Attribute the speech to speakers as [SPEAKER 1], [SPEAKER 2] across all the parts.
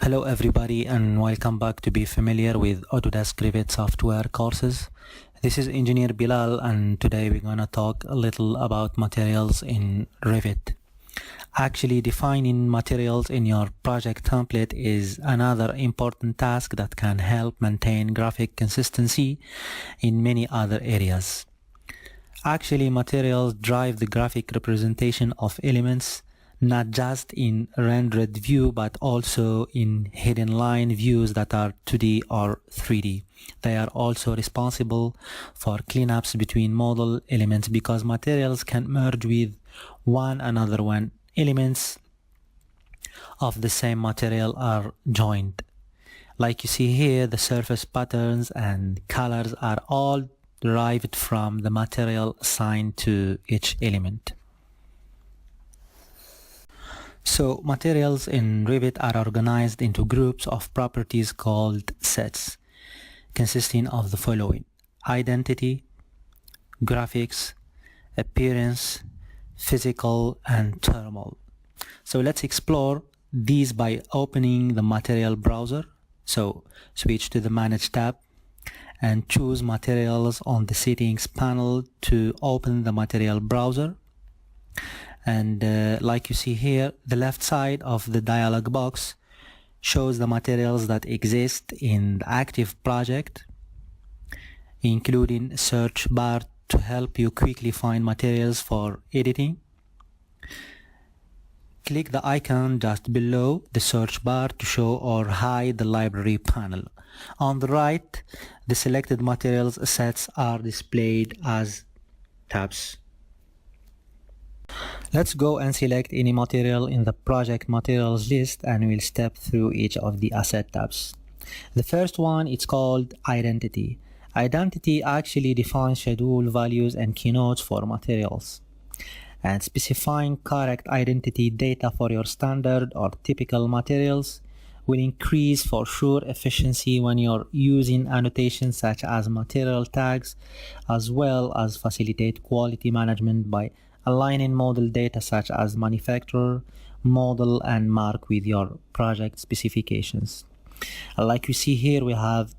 [SPEAKER 1] Hello everybody and welcome back to be familiar with Autodesk Revit software courses. This is Engineer Bilal and today we're going to talk a little about materials in Revit. Actually, defining materials in your project template is another important task that can help maintain graphic consistency in many other areas. Actually, materials drive the graphic representation of elements not just in rendered view but also in hidden line views that are 2D or 3D. They are also responsible for cleanups between model elements because materials can merge with one another when elements of the same material are joined. Like you see here, the surface patterns and colors are all derived from the material assigned to each element. So materials in Revit are organized into groups of properties called sets, consisting of the following: identity, graphics, appearance, physical, and thermal. So let's explore these by opening the material browser. So switch to the Manage tab and choose Materials on the Settings panel to open the material browser. And like you see here, the left side of the dialog box shows the materials that exist in the active project, including a search bar to help you quickly find materials for editing. Click the icon just below the search bar to show or hide the library panel. On the right, the selected materials sets are displayed as tabs. Let's go and select any material in the project materials list and we'll step through each of the asset tabs. The first one is called identity. Identity actually defines schedule values and keynotes for materials. And specifying correct identity data for your standard or typical materials will increase for sure efficiency when you're using annotations such as material tags, as well as facilitate quality management by aligning model data such as manufacturer, model, and mark with your project specifications. Like you see here, we have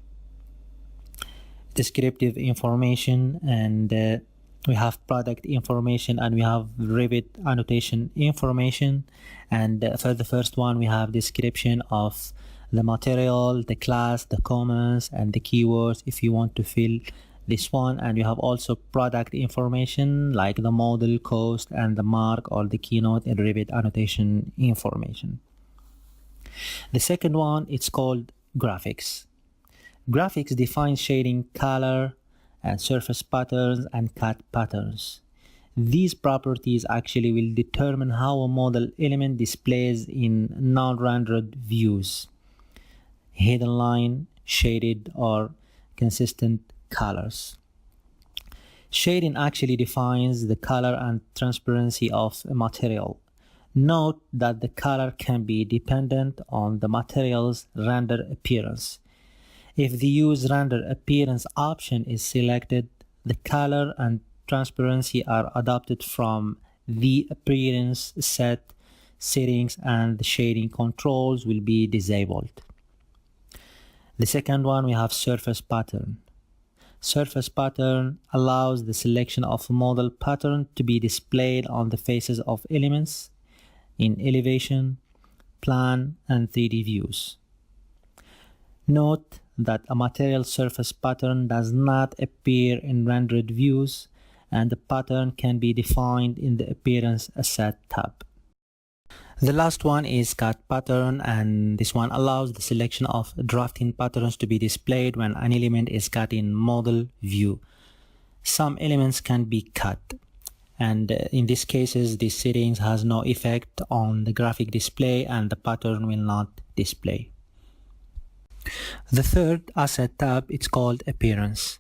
[SPEAKER 1] descriptive information and we have product information and we have Revit annotation information. And for the first one, we have description of the material, the class, the comments, and the keywords if you want to fill this one. And you have also product information like the model, cost, and the mark or the keynote in Revit annotation information. The second one, it's called graphics. Graphics defines shading, color, and surface patterns and cut patterns. These properties actually will determine how a model element displays in non-rendered views, hidden line, shaded, or consistent colors. Shading actually defines the color and transparency of a material. Note that the color can be dependent on the material's render appearance. If the Use Render Appearance option is selected, the color and transparency are adopted from the appearance set settings and the shading controls will be disabled. The second one, we have surface pattern. Surface pattern allows the selection of a model pattern to be displayed on the faces of elements in elevation, plan, and 3D views. Note that a material surface pattern does not appear in rendered views and the pattern can be defined in the Appearance Asset tab. The last one is cut pattern, and this one allows the selection of drafting patterns to be displayed when an element is cut in model view. Some elements can be cut, and in these cases, these settings has no effect on the graphic display and the pattern will not display. The third asset tab, it's called Appearance.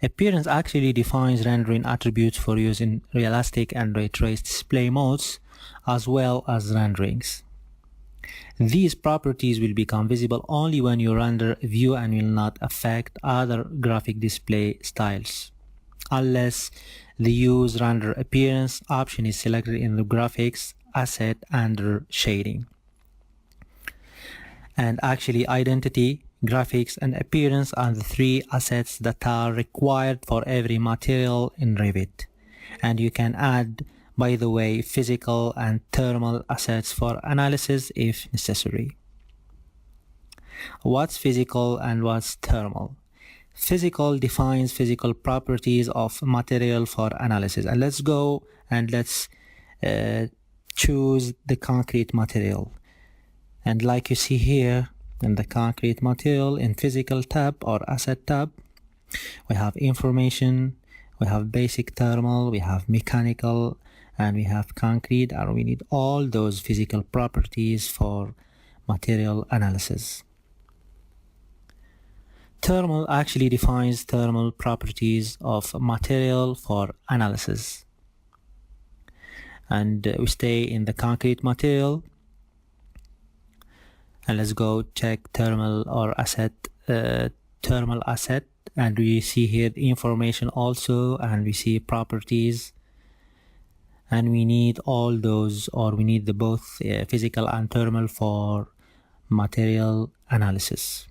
[SPEAKER 1] Appearance actually defines rendering attributes for use in realistic and ray traced display modes, as well as renderings. These properties will become visible only when you render a view and will not affect other graphic display styles, unless the Use Render Appearance option is selected in the Graphics asset under Shading. And actually identity, graphics and appearance are the three assets that are required for every material in Revit. And you can add, by the way, physical and thermal assets for analysis if necessary. What's physical and what's thermal? Physical defines physical properties of material for analysis. And let's go and let's choose the concrete material. And like you see here in the concrete material, in physical tab or asset tab, we have information, we have basic thermal, we have mechanical, and we have concrete, and we need all those physical properties for material analysis. Thermal actually defines thermal properties of material for analysis. And we stay in the concrete material. And let's go check thermal or asset, thermal asset, and we see here the information also, and we see properties, and we need all those, or we need the both physical and thermal for material analysis.